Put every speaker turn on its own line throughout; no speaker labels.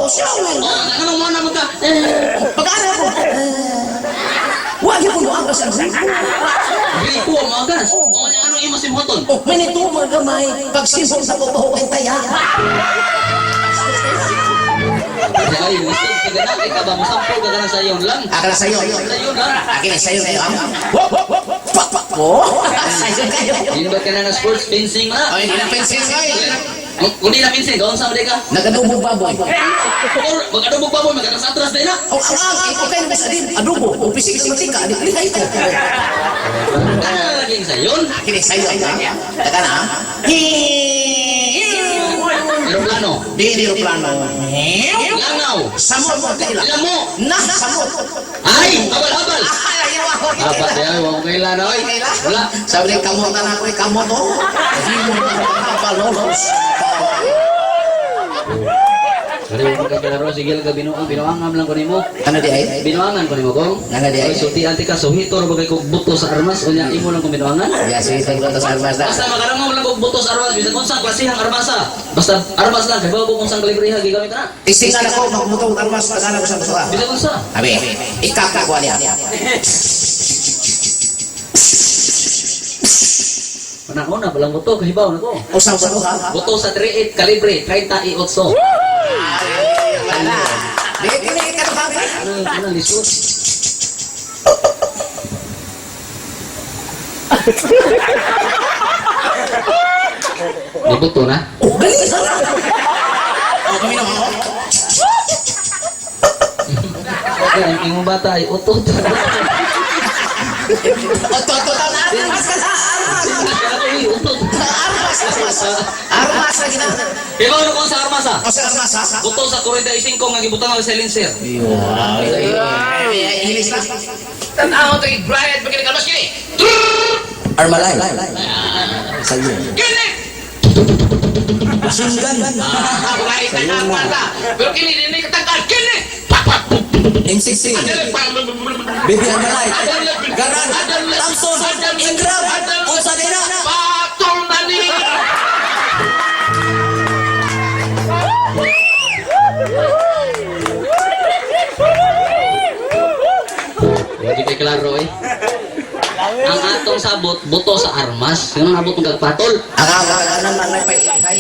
siya.
Ano mo na magka?
Pag-ana ko. Huwag yung puno ang kasang siya.
Bili ko ang mga gas. Ano yung masimhoton?
May nito mga gamay. Pag-simpong sa pagpahukay taya.
Ay, gusto ka na. Ikaw ba? Masampol ka na sa iyon lang.
Akala sa'yo.
Sa iyon lang.
Akin ay sa'yo kayo. Pak, pak po. Sa'yo kayo.
Hindi ba ka na sports fencing na?
Ay, hindi na pensin kayo.
Kung di na fencing, gawin sa mga ka?
Nagadubog baboy.
Mag-adubog pa mo, mag-atas atras din na.
O, ikaw kayo na sa din. Adobo. O, pisik sa matika. Hindi kayo.
Ano laging sa iyon?
Akin ay sa'yo. Taka na.
Aeroplano.
Di plano.
Langaw.
Samot mo kaila.
Alam mo.
Nah, samot.
Ay, habal-habal. Dapat yan, huwag kong kailan. Wala.
Sabi niya, kamotan ako eh, kamot o. Hindi mo kapalolos.
Kali mo ka kalaro, sige lang ka binuangam lang ko nimo.
Ano di ay?
Binuangan ko nimo kong.
Ano di ay?
Sulti anti ka, so hitor bagay kong buto sa armas, o niya imo lang kong binuangan.
Ya, sige, tayo ko sa armas na.
Basta makarang mo lang kong buto sa armas, bisa kung saan klasihang armasa. Basta armas lang, kaya bago kung saan kalibriha, gigamit na.
Isingan ako, magmutong armas, pagkana ko sa basuha.
Bisa kung saan.
Abi, ikakakwa niya.
Panahon na, palang buto, kahibaw na ko.
Usang basuha.
Buto sa 38 kalibre, 38.
Wala. Di, ka na ba?
Ano, lisod? May buto na?
Oh, galing ka na. Oh, kami naman ako.
Kaya ang ingong bata ay utot.
Oto na. Armas ka na. Armas na gina.
Iba ano kung sa armasa?
O sa armas ha?
Buto sa 45 nga gibutang ang silencer.
English na.
Tanaw to Brian pag kalmas kini.
Armalay. Sa'yo.
Kini.
Sunggan.
Brian na mata. Pero kini ni katangkal kini. Papak.
M16. Baby Armalay. Garan. Thompson. Ingram. Unsa din na.
Patol na ni.
Hindi kay klaro eh. Ang atong sabot, buto sa armas. Ganun abot ng kagpatol.
Ang may paikay.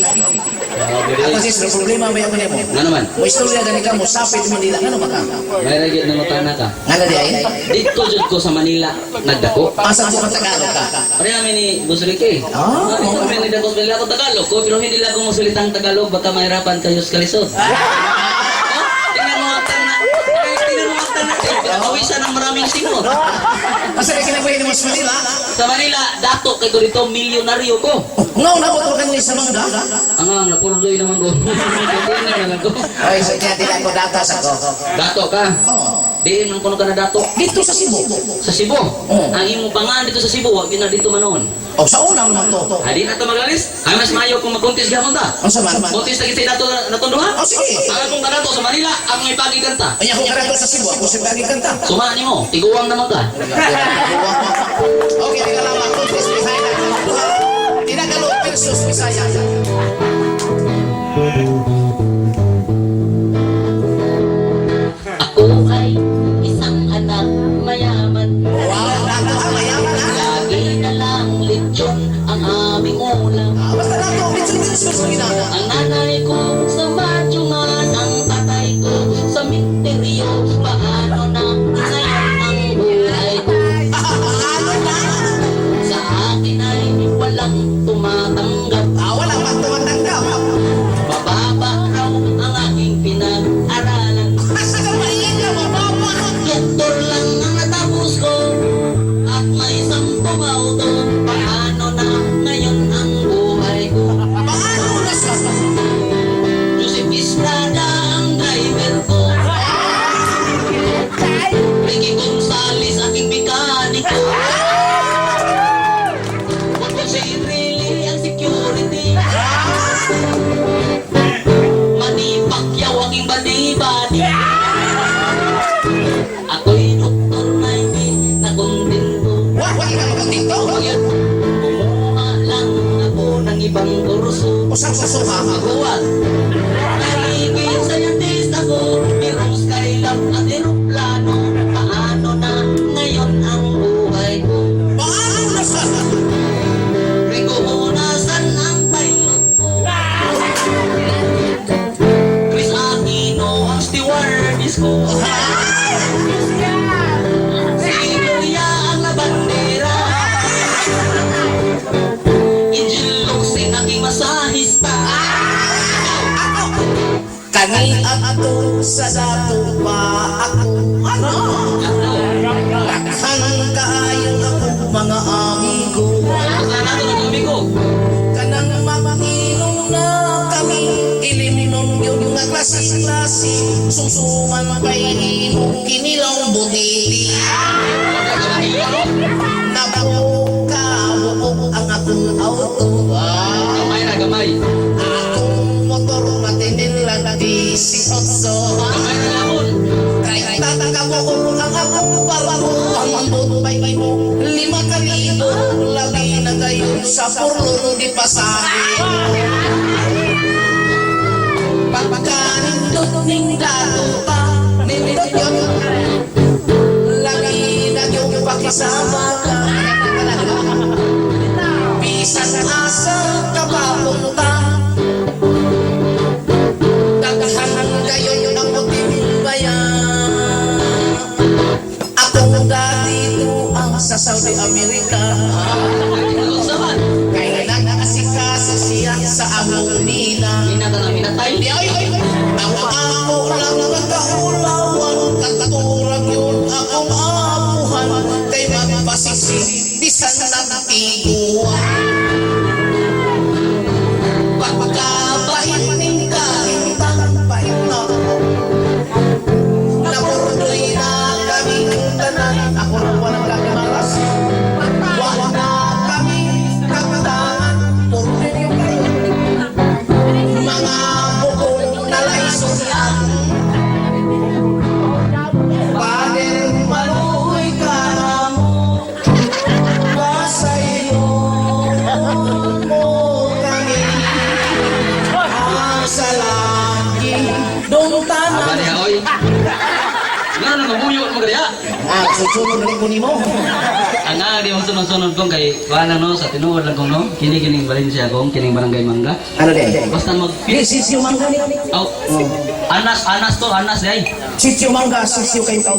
Ako sis, may problema ba yung mo?
Nga naman,
Mo istorya gani ka mo sapit mo nila. Ano ba ka?
may ragit na utana ka.
Nga di ay?
Dito jud ko sa Manila, nagdako.
Pasang ko Tagalog ka.
Pare namin ni Busrike. Dito kami nagdako sa Manila ako Tagalog ko, pero hindi lang ako musulitang Tagalog, baka mahirapan kayo sa kalisod. Tingnan mo ang tanak. Tingnan mo ang tanak. Pinapawisan ng maraming singot.
Kasi may kinagawin mo sa Manila.
Sa Manila, dato kay ko dito, milyonaryo ko.
Ngaw na ko kanili sa mangga.
Ang napurdoy naman ko. Hindi naman ko.
Ay, so kaya din ako datas ako.
Dato ka.
Oo.
Diin man kuno ka na dato.
Dito sa Cebu.
Sa Cebu. Ang imo pangan dito sa Cebu, wag na dito manon.
O sa una naman to.
Adi na to magalis. Ay mas mayo kung magkontes gahon ta.
Ang sama.
Kontes ta kitay dato na duha.
O sige.
Ang akong kadato sa Manila, ang may pagi kanta.
Ay, ako karato sa Cebu. Ako si Bagi Kanta.
Sumaan nimo, tiguang naman ka.
Okay, tingnan lang ako. Please, Bisaya. Tinagalog versus Bisaya.
Ako ay isang anak mayaman.
Wow, mayaman na.
Lagi na lang lechon ang aming ulam.
Basta na to, versus ginana.
Ang nanay ko sa madyungan, ang tatay ko sa misteryo. Paano na ngayon ang buhay ko? Sa akin ay walang tumatanggap.
Walang magtumatanggap.
Mababa raw ang aking pinag-aralan.
Asa ka maiin ka, mababa.
Doktor lang ang natapos ko at may 10 auto. Paano na ngayon ang buhay ko?
Paano mo nasa?
Joseph Estrada ang driver ko. Ricky Gonzales aking mekaniko. Ako si Riley ang security. Manny Pacquiao aking badi-badi. Ako'y doktor na hindi nakontento.
Wag ka magkatito.
Kumuha lang ako ng ibang kurso.
Usang sa suha.
Maguwag. Nagiging scientist ang Francisco. Si Gloria ang labandera. Angel Locsin aking masahista.
Kani ato sa dato pa ako. Ano? Takhan kaayo ako mga amigo.
Basta nato ng amigo.
Kanang mag-inom na kami, ilimnon yung nga klase-klase, susungan pa'y inom, kinilaw butili. Nabukabuok ang akong auto.
Gamay na gamay.
Akong motor matinin lang 18.
Gamay na lamon.
Kaya tatakabuok ang akong barko, ang mambot pa'y imo, 5,000, labi na gayon sa purlong di pasahe. Pagkanindot ning dato pa, nindot yun, lagi na yung pakisama ka. Bisan asa ka papunta, daghan gayon ang muting bayan. Akong dito ang sa Saudi America,
Saman.
kaya nag-asikaso siya sa among nina.
Minata na minatay.
Di ay, ang ako lang nagkaulawan, katurag yun akong apuhan, kay magpasisi, bisan nagtiguan. Pagkabait ning kahintang pait na, naburdoy na kaming tanan, ako lang walang kamimalas. Wala na kami kapataan, puro yung kayo. Mga bukong nalaysoyan, Pader maluoy ka na mo, pasayo mo kami, sa lagi, dong
Aba
tanan.
niya, oy. Nga na mabuyo mo kaya.
Susunod rin ko ni mo.
Ang nga di mo sunod-sunod kong kay Kuana no sa tinuod lang kong no. Kini-kining Valencia kong kining Barangay Mangga.
Ano din?
Basta mag
Sitio Mangga ni.
Oh, Anas day.
Sitio Mangga, sitio kayo tao.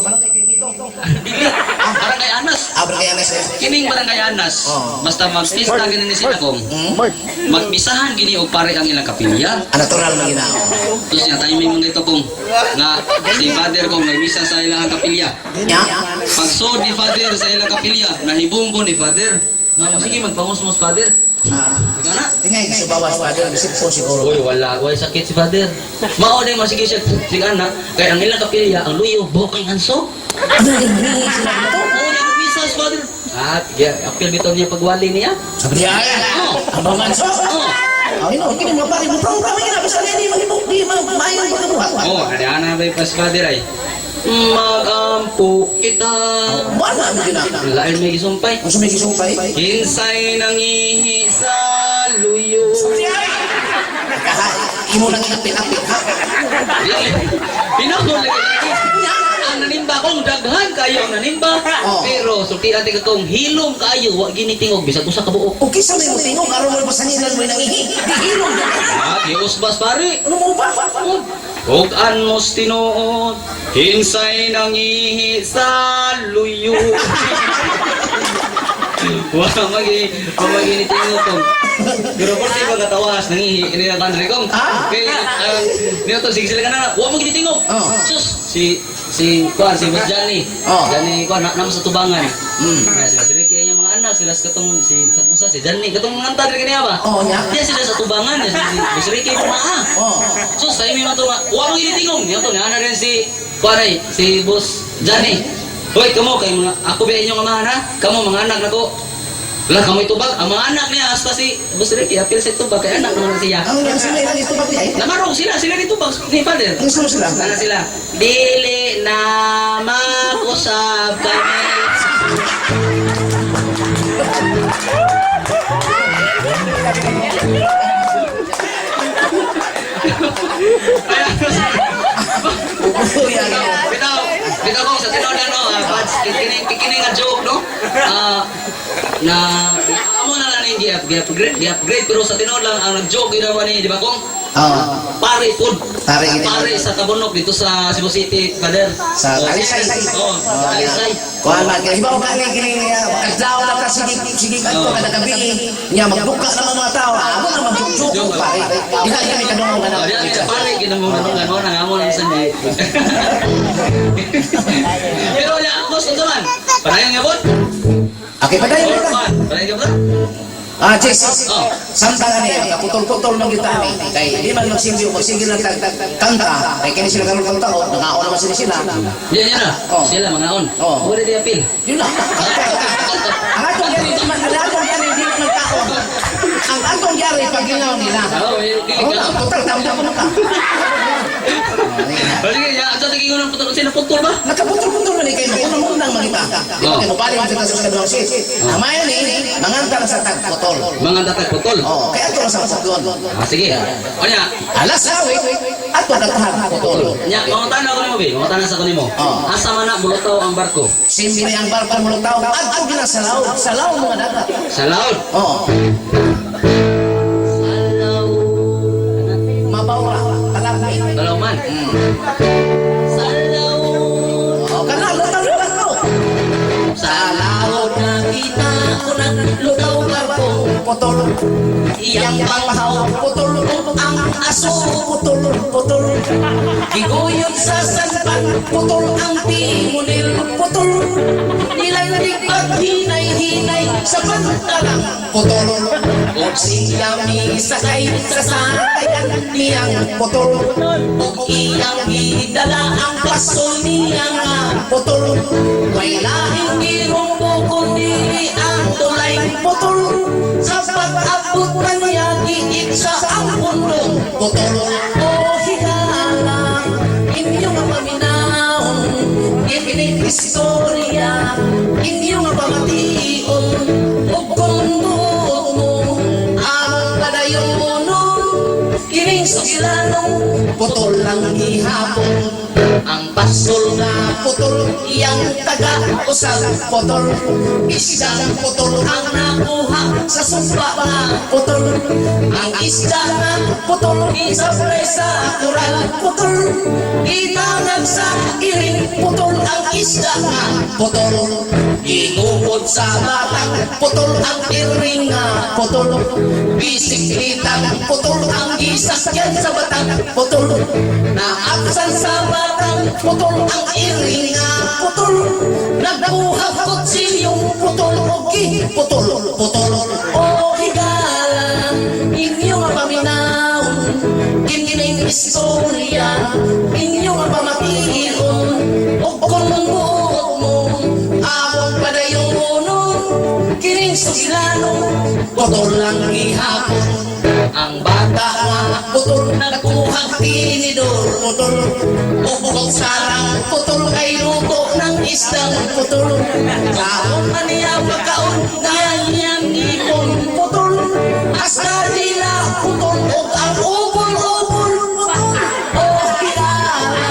Barangay Anas.
Abra kaya na siya.
Kining Barangay Anas.
Oh.
Basta magpista gini ni sila kong. Magbisahan gini og pare ang ilang kapilya.
Natural na ginao.
Tapos niya timing mga ito kong nga si father kong nagbisa sa ilang kapilya.
Nya?
Pagsod ni father sa ilang kapilya, nahibong ko ni father. Nga mo, sige magpangos-mos father. Ika na.
Tingay, sa bawas pa doon, isip ko siguro.
Uy, wala sakit si father. Mao din masige siya ana kay ang ilang kapilya ang luyo booking anso.
Ano din humingi sila dito?
Oo, nagbisa si father. At apil bitaw niya pagwali niya.
Sabi niya, ang mga anso.
Oo.
Ay, no, kini mo pare mo program ina bisa ni mahibok di maayon pagkabuhat.
Oh, ada ba pas father ay. Magampo kita.
Wala na ginaka.
Lain may gisumpay.
Ang sumigi sumpay.
Kinsay nangihi sa luyo.
Imo nang inapit-apit ha.
Pinakon lagi. Ang nanimba kong daghan kayo ang nanimba.
Oh.
Pero sulti ate ka kong hilom kayo wa ginitingog bisag usa ka buok.
Okay sa may tingog aron mo pasanilan mo nang ihi. Dihilom.
At iusbas pare.
Ano mo ba?
Og anmos tinuod, hinsay nangihi sa luyo. Wala magi ni tingog kong. Pero kung di ba katawas, nangihi, ini na kanri kong. Kaya, niyo to, sige sila ka na, huwag mo ginitingog. Sus, si Boss Johnny. Johnny, naman sa tubangan. Sila kaya niya mga anak, sila sa katong, si Johnny, katong mga antad rin kaniya ba?
Niya.
Diya sila sa tubangan, si Ricky kumaa. Sus, tayo may mga tuwa, huwag mo ginitingog. Niyo to, naana rin si Boss Johnny. Hoy, kamo, kayo mga, ako ba inyong amahan ha? Kamo, mga anak na ko. Wala, kamoy tubag. Ang mga anak niya, hasta si Boss Ricky, apil sa tubag, kaya anak naman siya.
Ang lang sila ilang ito ba ay?
Namarong sila rin tubag ni Father.
Ang sulo sila.
Sana sila, dili na makusap kami. Bitaw ko sa tinola no, kikining nga joke no. Na amo na lang ning gi-upgrade pero sa tinola ang nag-joke ginawa ni di ba kong Pare food.
Pare gitu.
Pare sa Kabunok dito sa Cebu City, Father.
Sa Alisay.
Oh, Alisay.
Kuan man kay hibaw kani kini kadlaw na ka sige kanto kada gabi nya magbuka sa mga tao amo na magjuk pare diha kami kadungog na
Oh, di pare ginamong mo nang amo lang sandi. Pero ya, boss ito man. Panayon nga bot.
okay padayon ka
Panayon nga bot.
Jess samtang ani kaputol-putol ng kita ni kay di man magsilbi lang kanta kay kini sila karon kanta nangaon naman sila
Yan na.
Oh.
Sila mga on.
Oh.
Pwede di apil.
yun lang ang atong gari di man nagtao ang atong gari pag ginaw nila
Oh, dili ka.
total tanda ko na ka
Sige, ya, ato tingin ko ng putol. Sino putol ba?
nakaputol-putol man kay unang magita di ba kay mabalik kita sa kadong sis ang mayo ni manganta sa tagputol
Mga tatag putol.
kaya ato sa putol
Sige. O niya,
alas awit ato daghan putol
nya, mga tanong ko nimo, Bi. Mga tanong sa kanimo.
Oh.
Asa man na bulutaw ang barko?
simple ang barbar mo tao adto gina sa law mga dagat
Sa laod.
oo mabawra talagay
Dalaman. Sa laod.
kana lutaw ko
Sa laod na kita ko naglutaw barko.
putol iyang panghaw putol ang aso putol giguyod sa sanpan putol ang timunil putol nilalig at hinay sa pantalang putol o siyang sakay sa sakayan niyang putol o iyang idala ang pasol niyang putol may lahing irong kundi ang tulay putol sa pag-abot na niya giit sa ang mundo putol o higala inyong paminaon ikinig istorya inyong pamation o kung buot mo ang padayonon kining sugilanong putol lang ihapon ang pasol na putol iyang taga-usal putol isdang putol ang nakuha sa sumpa na putol ang isda na putol isablay sa kural putol itanag sa iring putol ang isda na putol inuod sa batang putol ang iring na putol bisiklitang putol ang gisakyan sa batang putol naaksan sa batang putol ang iring na putol nagbuhag kutsilyong putol o putol o higala inyong paminaon kinining istorya inyong pamatiyon o kung buot mo awang padayonon kining sugilanon putol lang ihapon ang bata nga putol nagkuhang tinidor putol ubog sarang putol kay luto ng isdang putol kaon man niya pagkaon nanyang ipon putol hasta nila putol o ang ubol putol o kilala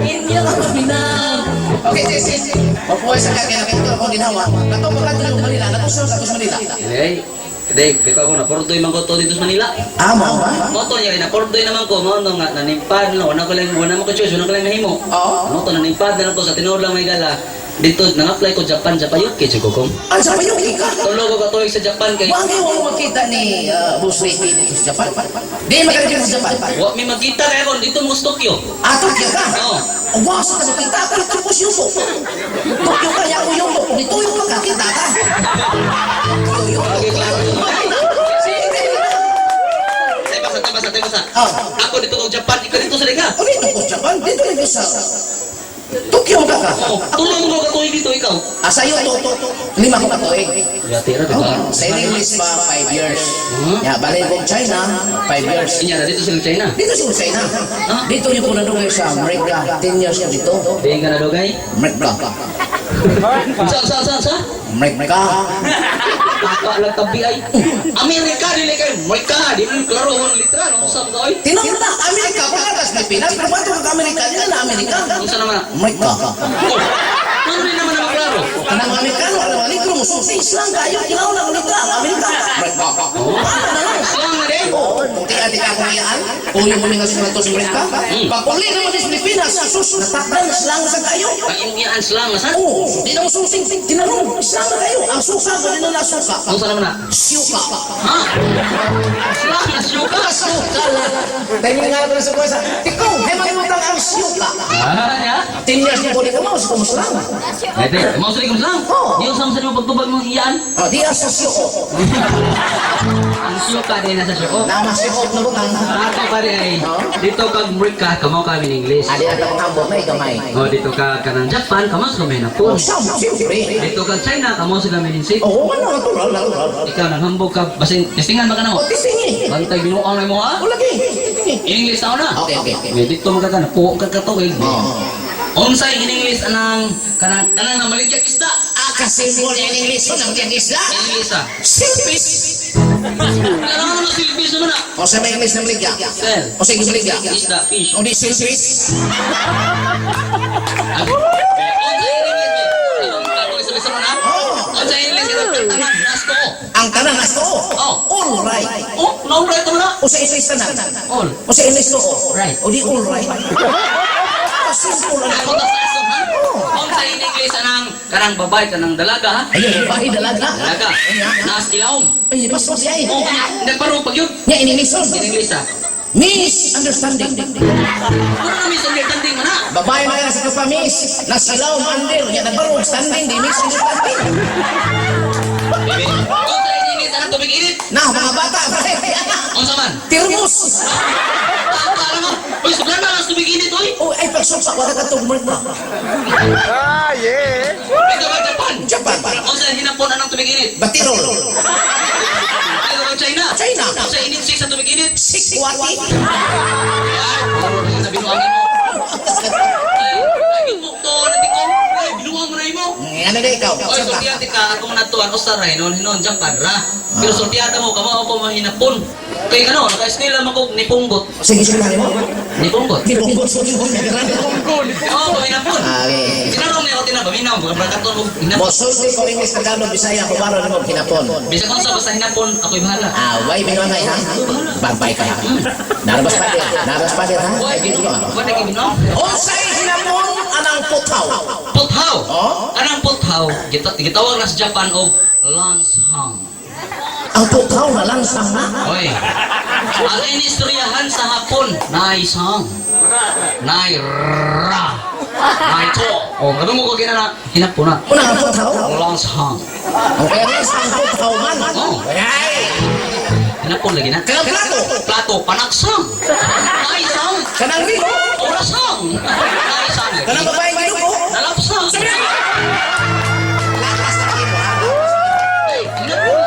inyo ang binang okay sis mapuhay sa kanya nakita ako ginawa natong makadulong Manila natusong sa Manila
Dek, beka ko na portoy man ko to dito sa Manila.
mo ba?
Moto niya rin na portoy naman ko, mo no nga nanimpad no, wala mo ko choice, wala ko lang nahimo.
Oo.
Moto nanimpad na lang ko sa tinuod lang may gala. Dito nang-apply ko Japan sa Payuki, ko kung.
Ang sa payuki ka?
Tulo ko katuig sa Japan kay.
Wag mo makita ni Bruce Lee dito sa Japan. Di makita sa Japan.
Wa mi magkita kay kon dito mo sa Tokyo.
Tokyo ka?
Oo.
Wow, sa kita ka tapos yung Tokyo ka, yaw yung dito yung makakita ka. Tokyo.
Okay, klaro. Tay basa. Ako dito ko Japan, ikaw dito sa Liga.
Dito ko Japan, dito rin sa Tokyo ka ka.
Oo, tulo mo ko katuig dito ikaw.
Sa'yo to, 5 ko katuig.
Ya tira diba?
Sa English pa 5 years. Ya, balik ko China 5 years.
Inya na dito sa China.
Dito sa China. Dito yung punadugay sa Amerika. 10 years ko dito.
Di nga na dogay.
Amerika.
Sa?
Amerika.
Apa lang tabi ay. Amerika dili kay Amerika, di man klaro hon literal no sa koy.
Tinong na Amerika pagkatas ng Pinas pero bato ka Amerika din na Amerika.
Unsa naman?
Amerika.
Ano din naman ang klaro?
Kanang Amerikano, kanang Negro mo susi Islam kayo ilaw na ulit ka. Amerika.
Islam na din.
Oo, buti-adik ako yan. Puyo mo nga sila to sa Amerika. Pagpuli naman sa Pilipinas, sus, natakdan Islam sa kayo.
Ang iyaan Islam na sa?
Oo, di na mo susing tinanong Islam na kayo. Ang suka ba din na suka?
Ano sa naman na?
Siyuka.
Ha? Islam na syuka?
Suka lang. Dahil nga naman sa kuwasa, ikaw, hemang utang ang siyuka.
Ya?
10 years na po di ka mo, sa Muslim.
Pwede. Mau sa Islam?
Oo.
Yung sa mo pagtubag mong iyaan?
Di asa siyuko.
Ang syuka din nasa syuko.
Nama siyuko na butang.
Ako pa rin ay, dito kag Amerika, kamaw kami ng English.
Adi na itong tambok na ikamay.
O, dito ka ng Japan, kamaw sa kami na po.
Siyempre.
Dito kag China, kamaw sa kami ng Sip.
Oo, ano, natural.
Ikaw, naghambog ka, basin, testingan ba ka na mo?
Tistingi.
Bantay, binuang na mo ha?
O lagi.
In-English na ako na.
Okay.
May dito magkaka na, puwag ka katawig.
Oo.
Unsay in-English anang, kanang na maligyak isda.
Kasimbol yung English yun, ang tiyang isla.
In-English ah.
Silpis.
Kailangan mo na silbis naman ah.
O sa may English na maligya.
Sel.
O sa English maligya.
Isda, fish.
O di silpis. Ang tanan na to. All right.
Oh, no right naman na.
O sa English tanan.
All.
O sa English to.
Right.
O di all right. Simple lang.
Ako tas aso ha. Kung sa in-English anang karang babay kanang dalaga ha.
Ayun, bahay dalaga.
Dalaga. Nas ilawom.
Ay, pas mo siya eh.
Oh, nagparo pag yun.
Nya, in English yun.
In-English ah.
Misunderstanding.
Ano na misunderstanding mo na?
Babae na yan sa kapamis. Nasilaw, mandil. Nya, nagbarong standing. Di misunderstanding.
Kung sa in-English anang tubig init.
Nah, mga bata.
Kung sa man.
Tirmus.
Para mo. Uy, sobrang na lang tubig init uy.
Oh, ay, pagsuksa. Wala ka tugmert na.
Ito ba Japan?
Japan.
Kung sa hinapon anang tubig init.
Batirol.
Ito ba China?
China.
Kung sa init sa tubig init.
Sikwati.
Yan. Laro na sa binuangin mo. Ay, bukto na tikong. Ay, binuang mo na mo.
Ano na ikaw?
Oy, sultiyate ka akong natuan Ostaray noon hinon Japan ra. Pero sultiyate mo kamo ako mahinapon. Kay ano, naka-skill lang ako ni Punggot.
Sige, sige mo.
Ni Punggot.
Di bungkot, sige mo.
Oo, mahinapon.
Okay.
Sinarong niya ako tinabaminaw, bakaton mo hinapon.
Mosulti ko English Tagalog Bisaya ko baro mo kinapon.
Bisa kung sa basta hinapon, ako'y bahala.
Way binangay ha. Bagbay ka ha. Narabas pa din. Narabas pa din ha.
Boy,
Ay dito ka.
boy, nagibinaw.
Unsay hinapon anang putaw.
Puthaw.
Oh?
Anang puthaw, gitawag na sa Japan og Lanshang.
Ang putaw na lansang na.
Oy. Ang inistoryahan sa Hapon, naisang. Naira. Naito. O, ano mo ko ginana? Hinapon na.
Una ang putaw.
Lanshang.
Ang kaya ang putaw man.
Oh.
Ay.
Hinapon lagi na.
Kanang plato.
Plato, panagsang. Naisang.
Kanang rito.
Orasang. Naisang lagi.
Kanang babae ginuko.
Nalapsang.
Lakas na kayo ha.
Ay, hinapon.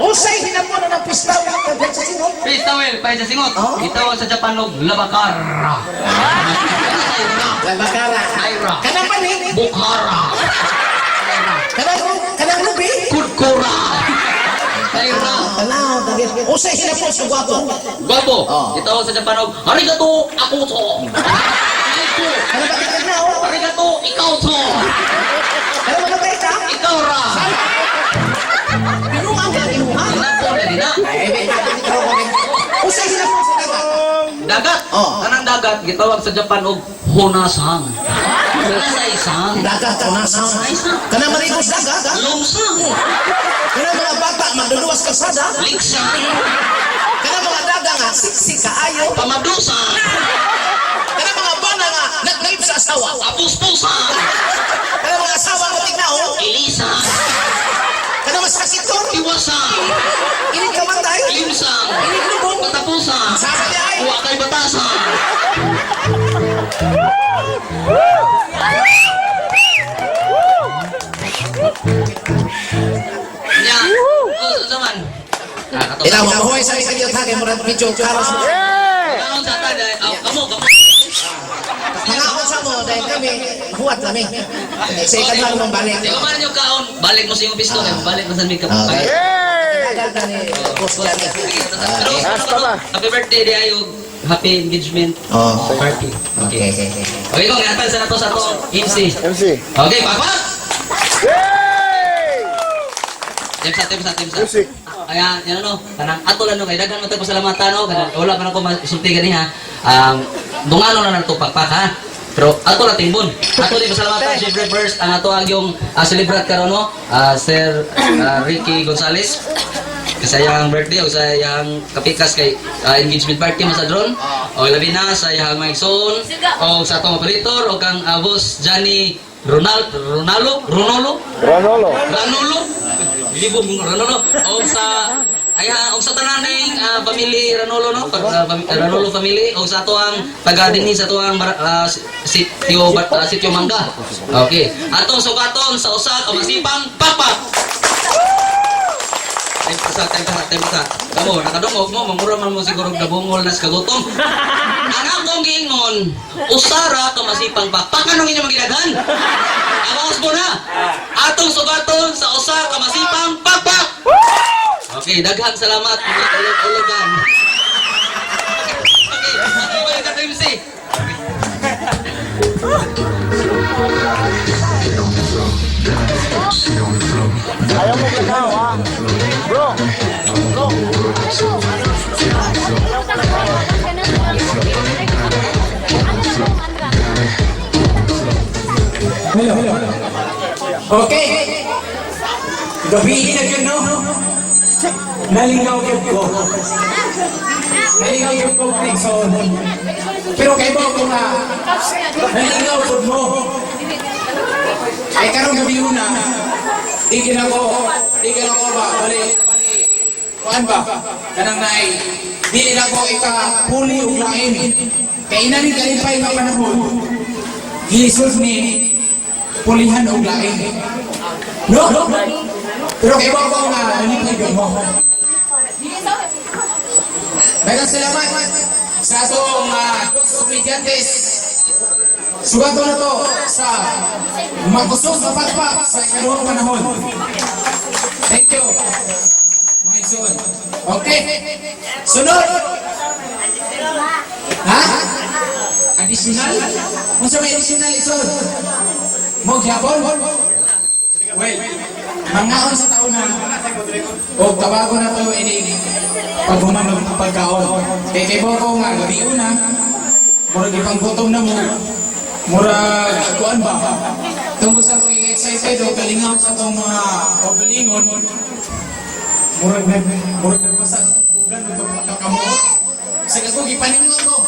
Unsay hinapon anang pistaw ng sa sinot.
Please, tawel, pa sa singot.
Oh?
Itawag sa Japan og labakara.
Labakara.
Naira.
Kanang panig.
Bukhara.
Kanang rubi.
Kudkura. Naira.
Tanaw, tagir. Unsay hinapon sa gwapo.
Guwapo.
Oh.
Itawag sa Japan og arigato, ako to. Arigato.
Kanang bakit na o?
Arigato, ikaw to.
Kanang bakit ka?
Ikaw ra.
Binuang ka binuang.
Hinapon lagi na.
Ay, may kapit ko rin. Unsay hinapon sa dagat.
Dagat.
Oh.
Anang dagat gitawag sa Japan og hunasang. Hunasang.
Dagat o nasa. Kanang marigos dagat.
Lumsang.
Kanang mga bata magduluwas kalsada.
Liksang.
Kanang mga daga nga siksi kaayo.
Pamadusan.
Kanang mga bana nga nagnaib sa asawa.
Apuspusan.
Kanang mga asawa mo tignaw.
Elisa.
Kanang mas kakitor.
Iwasan.
Ini kamatay.
Limsang.
Ini lubong.
Patapusan.
Sabi niya ay.
Huwag kay batasan. Nya. Oh, zaman.
Ila mo hoy sa isa diyo tagay mo rat video karos.
Karon sa tada. Kamu.
Hangakon sa mo dahil kami huwat kami. Sa ikadlang mong balik.
Di ba man yung kaon? Balik mo sa iyong pistol. Balik mo sa may kapag.
Tagal ka ni boss ko lagi.
Pero happy birthday di ayo. Happy engagement
Oh.
party.
Okay.
Okay, kung ngatal sa nato sa to MC.
MC.
Okay, papa. Timsa. Kaya, yan ano, kanang ato lang no, kay daghan mo tayo pasalamatan no, kanang wala pa na ko masulti gani ha. Dungano na nato pakpak ha. Pero ato lang timbon. Ato din pasalamatan syempre first ang ato ang yung celebrat karon no, Sir Ricky Gonzales. Kasayang birthday o sa iyang kapikas kay engagement party mo sa drone. O labi na sa iyang maigsoon o sa atong operator o kang boss Johnny Ronaldo. Libog mo Ranolo o sa tanan ning family Ranolo no Ranolo family o sa ato ang taga dinhi sa ato ang sitio Mangga. Okay. Atong sugaton sa usa ka masipang papa. Tempa. Kamu nakadungog mo mamura man mo siguro nabungol na sa kagutom. Ang akong giingon, usara ka masipang papa kanong inyo magidaghan. Awas mo na. Atong sugaton sa usa ka masipang papa. Okay, daghang salamat mga ulog-ulogan. Okay, ako balik ka MC.
Ayaw mo ganaw ha. Bro.
Hello. Okay. Gabihin na yun, no? Nalingaw yun ko. Nixon. Pero kayo ba kung nalingaw yun mo? Ay karong gabi na, di ka na ko ba? Bali. Kuan ba? Kanang naay. Di na ko ika-puli o lain. Kaya inanin kalipay nga panahon. Jesus ni pulihan o lain. No? Pero kayo ba ko nga nalipay mo? Dagang salamat sa atong dos komedyantes. Sugato na to sa magkusog sa pagpak sa ikaduhang panahon. Thank you. My son. Okay. Sunod. Ha? Additional? Kung sa may additional ison? Mo gyapon? Well, mangaon sa taon na o tabago na to ini paghumanog ng pagkaon. Kay Boko nga, gabi una, murag ipang gutom na mo, murag kuan ba? Tungkol sa kong excited o kalingaw sa itong mga pagalingon, murag nagpasag tugan o itong pagkakamuot. Sa ako, ipaningon ko.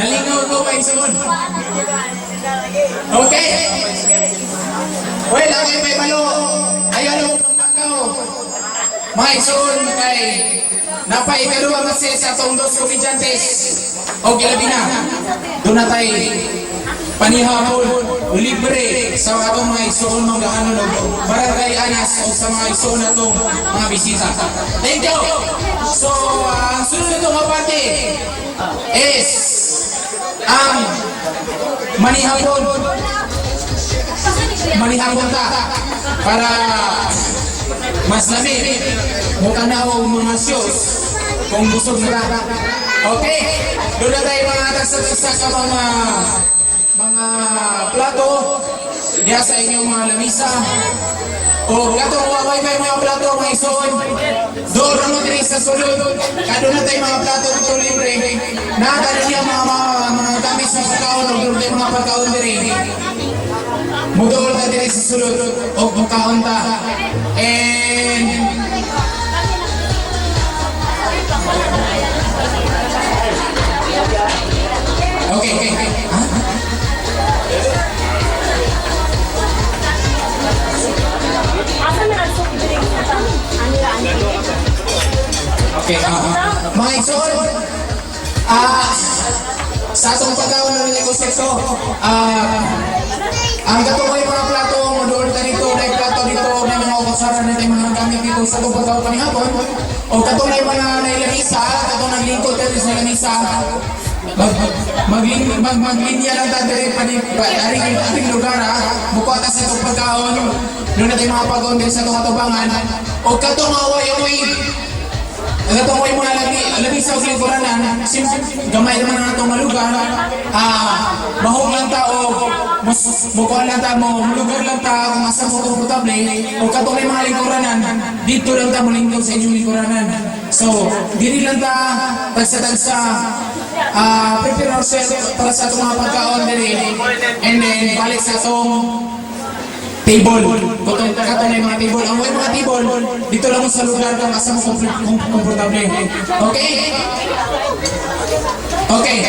Nalingaw ko pa yung sunod. Okay? Well, okay, may malo. Ayaw mo pagkakaw. Mga ison kay napaikaluwa kasi sa itong dos komedyantes. O gilabi na. Doon na tayo panihapon, libre sa atong mga ison mga ano barangay Anas o sa mga ison na itong mga bisita. Thank you! So, ang sunod itong kapati is ang manihapon ta para mas lamig mukha na o mga shows kung busog na. Okay? Doon na tayo mga atas sa mga plato diya sa inyong mga lamisa o katong wakay may mga plato mga ison doon na mo diri sa sulod kado na tayo mga plato dito libre nakakano niya mga gamit sa pagkaon o doon tayo mga pagkaon diri mudol ka diri sa sulod o pagkaon ta and okay. Okay, mga ison, sa atong pagkawan na nilay konsepto, ang katukoy mga plato, doon ka dito, na plato dito, na mga ukasaran na mga gamit dito sa itong pagkawan panihapon, o katunay mga nailamisa, katong naglingkod ka sa lamisa, maglinya lang tayo rin ating lugar buko atas sa itong pagkaon doon natin mga pagkaon din sa itong katubangan o katong away-away katong away mo na labi sa lingkuranan gamay naman na itong malugar mahong lang tao mukuha lang ta mo, lugar lang ta kung asa mo komportable, o katulad mga lingkuranan, dito lang ta mo lingkod sa inyong lingkuranan. So, diri lang ta, tagsa-tagsa, prepare ourselves para sa itong mga pagkaon diri, and then balik sa itong table. Katulad mga table. Ang mga table, dito lang mo sa lugar kung asa mo komportable. Okay? Okay.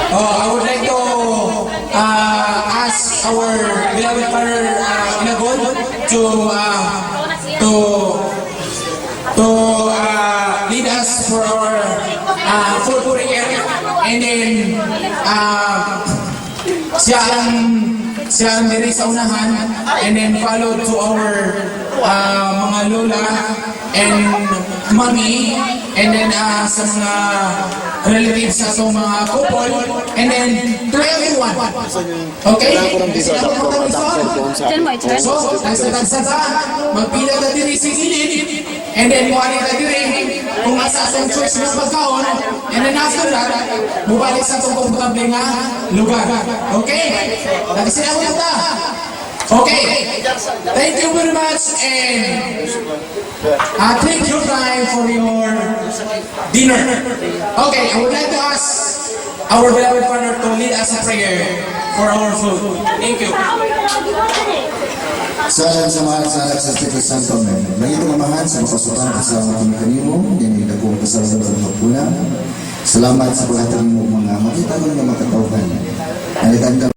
I would like to ask our beloved Father Inagol to lead us for our food prayer, and then siya ang diri sa unahan, and then follow to our mga lola and mommy, and then sa mga relatives sa itong mga couple, and then to everyone. Okay? So, tagsa ta, magpila ka diri sa gilid, and then wali ka diri kung asa sa church na pagkaon, and then after that, mubalik sa itong komportable nga lugar. Okay? Nagsinawin ta. Okay. Thank you very much, and take your time for your dinner. Okay, I would like to ask our beloved Father to lead us a prayer for our food. Thank you.
Sa samahan sa anak sa Espiritu Santo, Amen. Langit ang amahan sa makasutan kasama kami kanimo, yan ay dagong kasalanan sa magpunan. Salamat sa paghatang mo mga makita mo nga makatawhan. Nalitan ka